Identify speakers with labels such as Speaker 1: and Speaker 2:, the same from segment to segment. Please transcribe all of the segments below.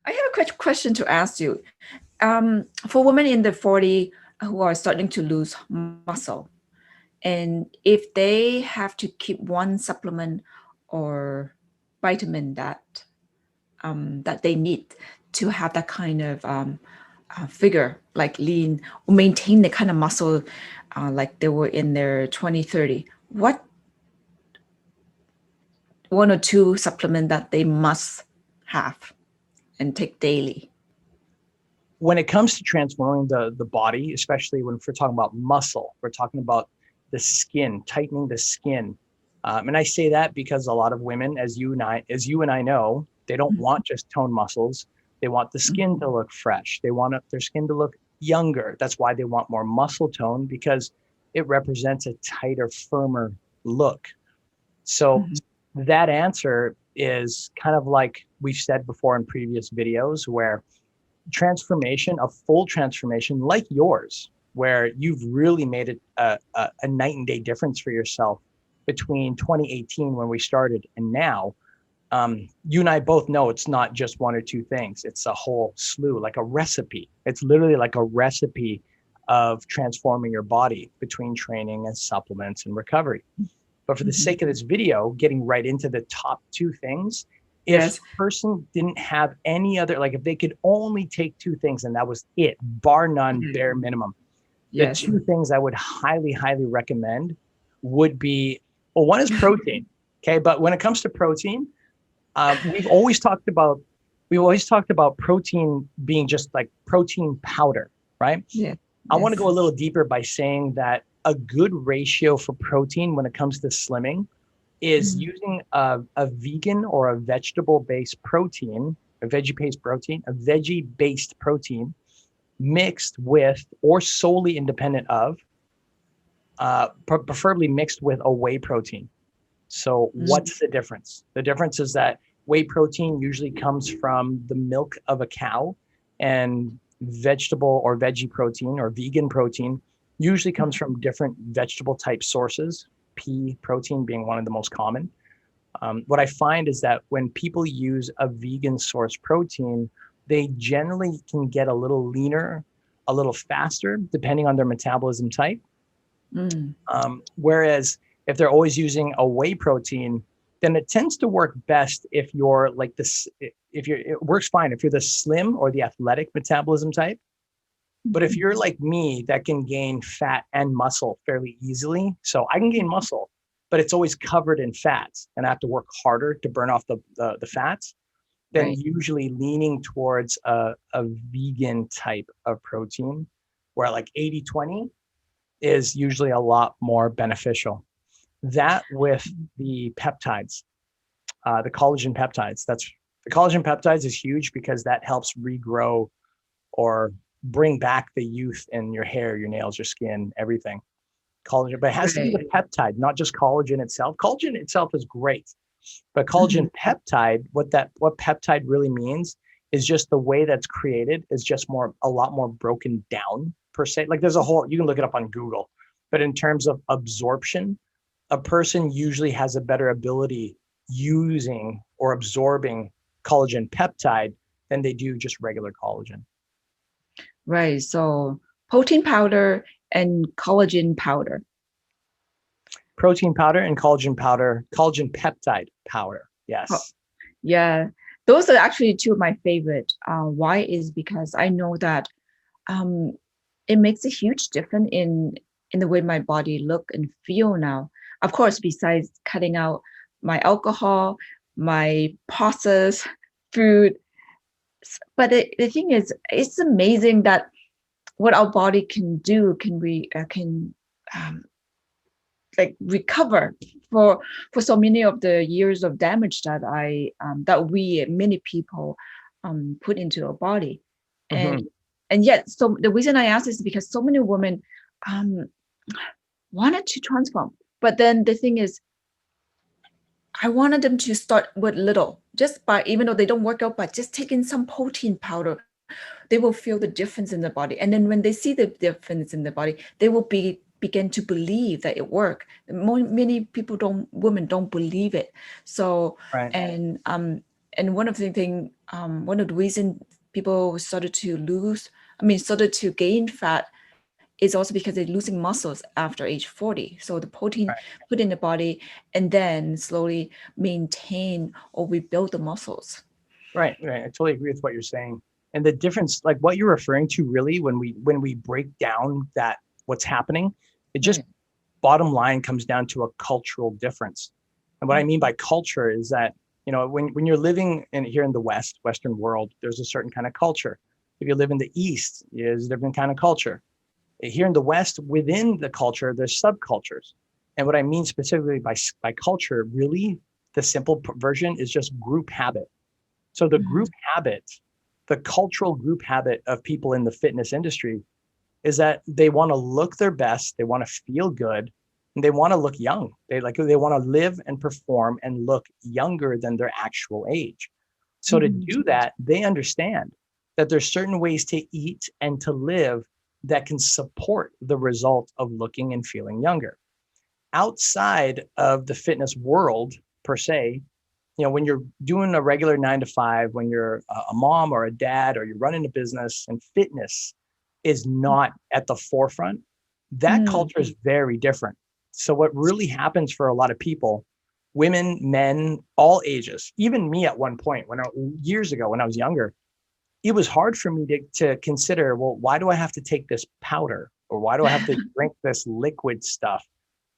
Speaker 1: I have a quick question to ask you. For women in the 40 who are starting to lose muscle, and if they have to keep one supplement or vitamin that they need to have that kind of figure, like lean, or maintain the kind of muscle like they were in their 2030, what one or two supplement that they must have and take daily?
Speaker 2: When it comes to transforming the body, especially when we're talking about muscle, we're talking about the skin, tightening the skin. And I say that because a lot of women, as you and I know, they don't want just toned muscles. They want the skin to look fresh. They want their skin to look younger. That's why they want more muscle tone, because it represents a tighter, firmer look. So
Speaker 1: Mhm.
Speaker 2: that answer is kind of like we've said before in previous videos, where transformation, a full transformation like yours, where you've really made it a night and day difference for yourself between 2018 when we started and now. You and I both know it's not just one or two things. It's a whole slew, like a recipe. It's literally like a recipe of transforming your body between training and supplements and recovery. But for the
Speaker 1: Mhm.
Speaker 2: sake of this video, getting right into the top two things, if
Speaker 1: Yes.
Speaker 2: a person didn't have any other, like if they could only take two things and that was it, bar none,
Speaker 1: Mhm.
Speaker 2: bare minimum, the
Speaker 1: Yes.
Speaker 2: two things I would highly, highly recommend would be, well, one is protein. Okay. But when it comes to protein, we've always talked about, protein being just like protein powder, right?
Speaker 1: Yes.
Speaker 2: I want to
Speaker 1: Yes.
Speaker 2: go a little deeper by saying that a good ratio for protein when it comes to slimming is
Speaker 1: Mhm.
Speaker 2: using a vegan or a vegetable-based protein, a veggie-based protein mixed with or solely independent of, preferably mixed with a whey protein. So
Speaker 1: Mhm.
Speaker 2: what's the difference? The difference is that whey protein usually comes from the milk of a cow, and vegetable or veggie protein or vegan protein usually comes from different vegetable type sources, pea protein being one of the most common. What I find is that when people use a vegan source protein, they generally can get a little leaner, a little faster, depending on their metabolism type.
Speaker 1: Mm.
Speaker 2: Whereas if they're always using a whey protein, then it tends to work best if you're like this. If you're, it works fine if you're the slim or the athletic metabolism type. But if
Speaker 1: Mhm.
Speaker 2: you're like me, that can gain fat and muscle fairly easily. So I can gain muscle, but it's always covered in fats, and I have to work harder to burn off the fats. Then
Speaker 1: Right.
Speaker 2: usually leaning towards a vegan type of protein, where like 80/20 is usually a lot more beneficial. That with the peptides, the collagen peptides. That's the collagen peptides is huge because that helps regrow or bring back the youth in your hair, your nails, your skin, everything. Collagen, but it has to be the
Speaker 1: Right.
Speaker 2: peptide, not just collagen itself. Collagen itself is great, but collagen
Speaker 1: Mhm.
Speaker 2: peptide, what peptide really means is just the way that's created is just a lot more broken down per se. Like there's a whole, you can look it up on Google, but in terms of absorption, a person usually has a better ability using or absorbing collagen peptide than they do just regular collagen.
Speaker 1: Right. So protein powder and collagen powder.
Speaker 2: Protein powder and collagen peptide powder.
Speaker 1: Oh,
Speaker 2: Yes.
Speaker 1: yeah. Those are actually two of my favorite. Why is because I know that um, it makes a huge difference in the way my body look and feel now. Of course, besides cutting out my alcohol, my processed food. But the thing is, it's amazing that what our body can do can we can um, like recover for so many of the years of damage that I that we many people put into our body, and
Speaker 2: Mm-hmm.
Speaker 1: yet so the reason I ask is because so many women um wanted to transform, but then the thing is I wanted them to start with little, just by even though they don't work out, but just taking some protein powder, they will feel the difference in the body. And then when they see the difference in the body, they will begin to believe that it worked. Many people don't, women don't believe it. So,
Speaker 2: Right.
Speaker 1: and and one of the reasons people started to gain fat is also because they're losing muscles after age 40. So the protein
Speaker 2: Right.
Speaker 1: put in the body and then slowly maintain or rebuild the muscles.
Speaker 2: Right, right. I totally agree with what you're saying. And the difference, like what you're referring to, really, when we break down that what's happening, it just
Speaker 1: Right.
Speaker 2: bottom line comes down to a cultural difference. And what I mean by culture is that, when you're living here in the Western world, there's a certain kind of culture. If you live in the East, there's a different kind of culture. Here in the West, within the culture, there's subcultures. And what I mean specifically by culture, really, the simple version is just group habit. So the
Speaker 1: Mhm.
Speaker 2: group habit, the cultural group habit of people in the fitness industry is that they want to look their best, they want to feel good, and they want to look young. They want to live and perform and look younger than their actual age. So to
Speaker 1: Mhm.
Speaker 2: do that, they understand that there's certain ways to eat and to live that can support the result of looking and feeling younger. Outside of the fitness world per se, when you're doing a regular 9 to 5, when you're a mom or a dad, or you're running a business and fitness is not at the forefront, that
Speaker 1: Mm.
Speaker 2: culture is very different. So what really happens for a lot of people, women, men, all ages, even me at one point, years ago, when I was younger, it was hard for me to consider, well, why do I have to take this powder, or why do I have to drink this liquid stuff?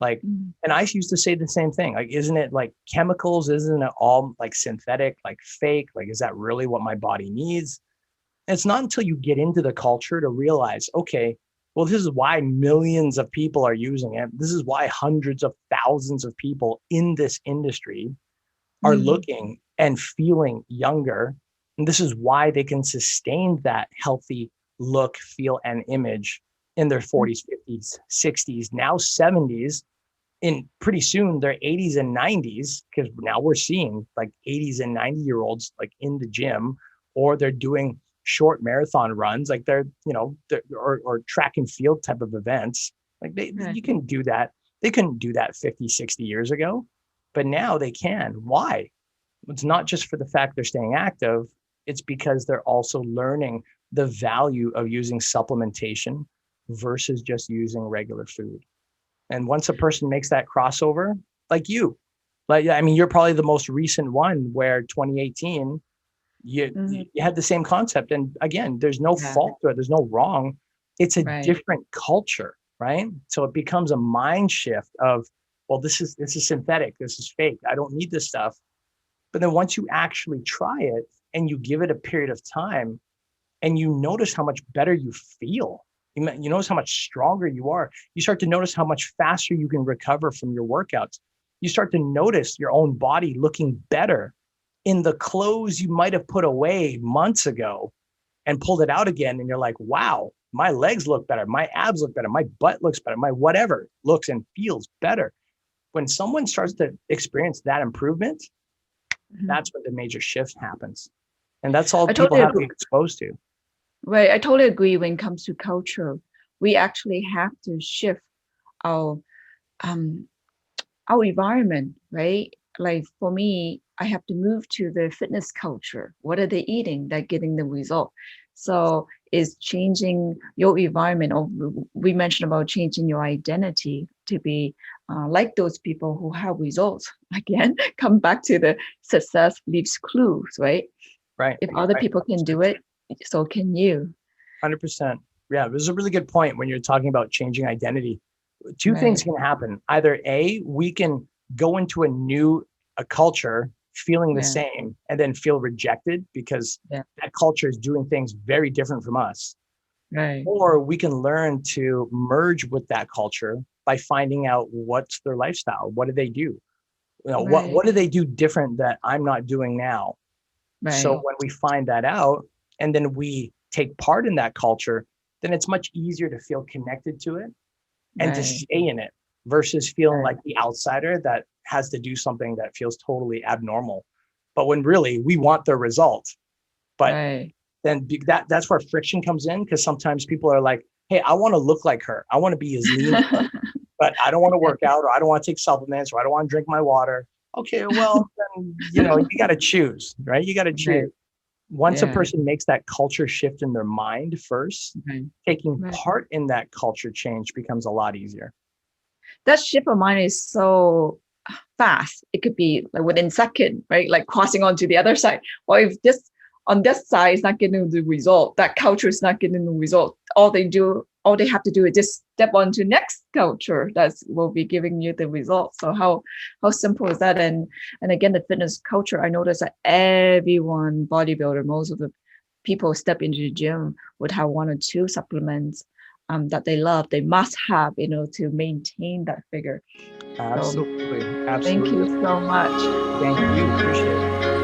Speaker 2: Like,
Speaker 1: Mm.
Speaker 2: and I used to say the same thing. Like, isn't it like chemicals? Isn't it all like synthetic, like fake? Like, is that really what my body needs? And it's not until you get into the culture to realize, okay, well, this is why millions of people are using it. This is why hundreds of thousands of people in this industry are
Speaker 1: Mm.
Speaker 2: looking and feeling younger. And this is why they can sustain that healthy look, feel, and image in their 40s, 50s, 60s, now 70s, in pretty soon their 80s and 90s, because now we're seeing like 80s and 90-year-olds like in the gym, or they're doing short marathon runs, like or track and field type of events. Like
Speaker 1: Right.
Speaker 2: you can do that. They couldn't do that 50, 60 years ago, but now they can. Why? It's not just for the fact they're staying active, it's because they're also learning the value of using supplementation versus just using regular food. And once a person makes that crossover, like you, like, I mean, you're probably the most recent one where 2018,
Speaker 1: Mhm.
Speaker 2: you had the same concept. And again, there's no
Speaker 1: Yeah.
Speaker 2: fault or there's no wrong. It's a
Speaker 1: Right.
Speaker 2: different culture, right? So it becomes a mind shift of, well, this is synthetic, this is fake, I don't need this stuff. But then once you actually try it and you give it a period of time, and you notice how much better you feel. You notice how much stronger you are. You start to notice how much faster you can recover from your workouts. You start to notice your own body looking better in the clothes you might have put away months ago and pulled it out again. And you're like, wow, my legs look better. My abs look better. My butt looks better. My whatever looks and feels better. When someone starts to experience that improvement,
Speaker 1: Mhm.
Speaker 2: that's when the major shift happens. And that's all
Speaker 1: I
Speaker 2: people
Speaker 1: totally
Speaker 2: have to
Speaker 1: agree.
Speaker 2: get exposed to.
Speaker 1: Right. I totally agree when it comes to culture. We actually have to shift our um our environment, right? Like for me, I have to move to the fitness culture. What are they eating? They're getting the result. So is changing your environment, or we mentioned about changing your identity to be like those people who have results. Again, come back to the success leaves clues, right?
Speaker 2: Right.
Speaker 1: If other
Speaker 2: Right.
Speaker 1: people can do it, so can you.
Speaker 2: 100%. Yeah, this is a really good point when you're talking about changing identity. Two things
Speaker 1: Right.
Speaker 2: can happen. Either A, we can go into a culture feeling the
Speaker 1: Yeah.
Speaker 2: same and then feel rejected because
Speaker 1: Yeah.
Speaker 2: that culture is doing things very different from us.
Speaker 1: Right.
Speaker 2: Or we can learn to merge with that culture by finding out what's their lifestyle. What do they do?
Speaker 1: Right.
Speaker 2: What do they do different that I'm not doing now? So
Speaker 1: Right.
Speaker 2: when we find that out and then we take part in that culture, then it's much easier to feel connected to it and to
Speaker 1: Right.
Speaker 2: stay in it versus feeling
Speaker 1: Right.
Speaker 2: like the outsider that has to do something that feels totally abnormal. But when really we want the result. But
Speaker 1: Right.
Speaker 2: then that's where friction comes in, because sometimes people are like, hey, I want to look like her. I want to be as lean as her, but I don't want to work out, or I don't want to take supplements, or I don't want to drink my water. Okay, well, then, you got to choose, right? You got to choose.
Speaker 1: Right.
Speaker 2: Once a
Speaker 1: Yeah.
Speaker 2: person makes that culture shift in their mind first,
Speaker 1: Right.
Speaker 2: taking
Speaker 1: Right.
Speaker 2: part in that culture change becomes a lot easier.
Speaker 1: That shift of mind is so fast. It could be like within second, right? Like crossing on to the other side. Or if this on this side is not getting the result, that culture is not getting the result. All they have to do is just step on to next culture that will be giving you the result. So how simple is that? And again, the fitness culture, I notice that everyone bodybuilder, most of the people step into the gym would have one or two supplements that they love, they must have, to maintain that figure. So
Speaker 2: Absolutely.
Speaker 1: thank you
Speaker 2: Absolutely.
Speaker 1: so much.
Speaker 2: Thank you. Appreciate it.